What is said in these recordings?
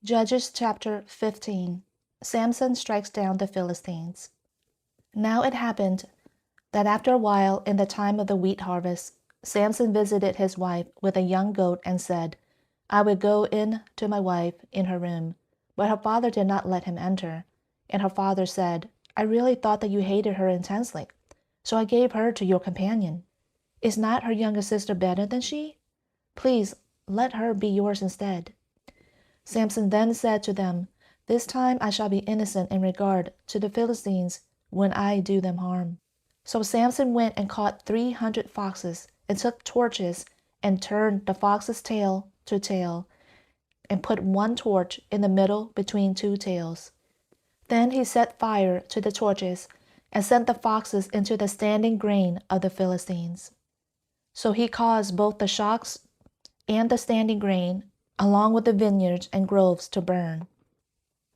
Judges chapter 15. Samson strikes down the Philistines. Now it happened that after a while, in the time of the wheat harvest, Samson visited his wife with a young goat and said, I would go in to my wife in her room. But her father did not let him enter. And her father said, I really thought that you hated her intensely, so I gave her to your companion. Is not her younger sister better than she? Please let her be yours instead. Samson then said to them, This time I shall be innocent in regard to the Philistines when I do them harm. So Samson went and caught 300 foxes, and took torches, and turned the fox's tail to tail, and put one torch in the middle between two tails. Then he set fire to the torches, and sent the foxes into the standing grain of the Philistines. So he caused both the shocks and the standing grain, along with the vineyards and groves, to burn.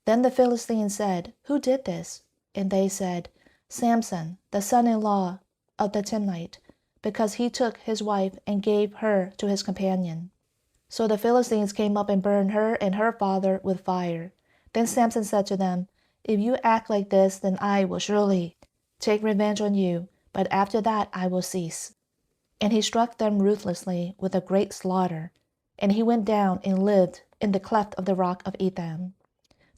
Then the Philistines said, Who did this? And they said, Samson, the son-in-law of the Timnite, because he took his wife and gave her to his companion. So the Philistines came up and burned her and her father with fire. Then Samson said to them, If you act like this, then I will surely take revenge on you, but after that I will cease. And he struck them ruthlessly with a great slaughter. And he went down and lived in the cleft of the rock of Etham.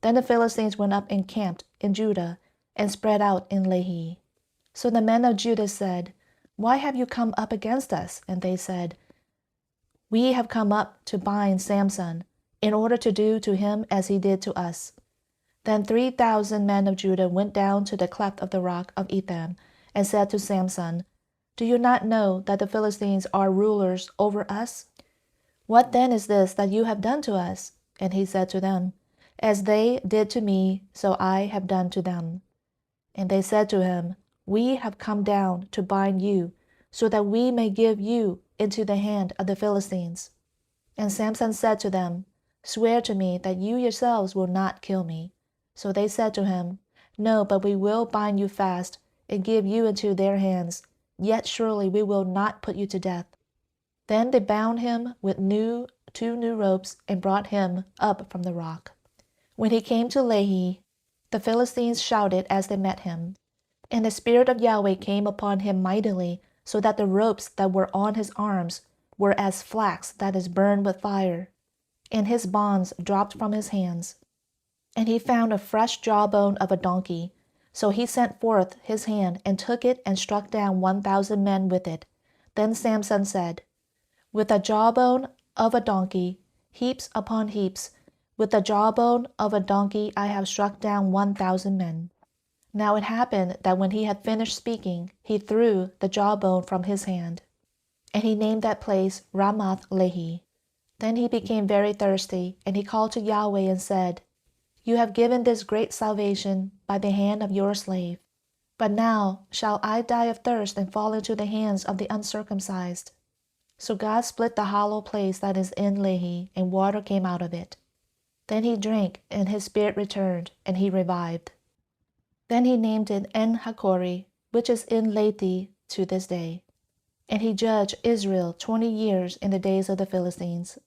Then the Philistines went up and camped in Judah, and spread out in Lehi. So the men of Judah said, Why have you come up against us? And they said, We have come up to bind Samson, in order to do to him as he did to us. Then 3,000 men of Judah went down to the cleft of the rock of Etham, and said to Samson, Do you not know that the Philistines are rulers over us? What then is this that you have done to us? And he said to them, As they did to me, so I have done to them. And they said to him, We have come down to bind you, so that we may give you into the hand of the Philistines. And Samson said to them, Swear to me that you yourselves will not kill me. So they said to him, No, but we will bind you fast, and give you into their hands, yet surely we will not put you to death. Then they bound him with two new ropes, and brought him up from the rock. When he came to Lehi, the Philistines shouted as they met him. And the Spirit of Yahweh came upon him mightily, so that the ropes that were on his arms were as flax that is burned with fire, and his bonds dropped from his hands. And he found a fresh jawbone of a donkey. So he sent forth his hand, and took it, and struck down 1,000 men with it. Then Samson said, With the jawbone of a donkey, heaps upon heaps, with the jawbone of a donkey I have struck down 1,000 men. Now it happened that when he had finished speaking, he threw the jawbone from his hand. And he named that place Ramath Lehi. Then he became very thirsty, and he called to Yahweh and said, You have given this great salvation by the hand of your slave. But now shall I die of thirst and fall into the hands of the uncircumcised? So God split the hollow place that is in Lehi, and water came out of it. Then he drank, and his spirit returned, and he revived. Then he named it En-Hakkore, which is in Lehi to this day. And he judged Israel 20 years in the days of the Philistines.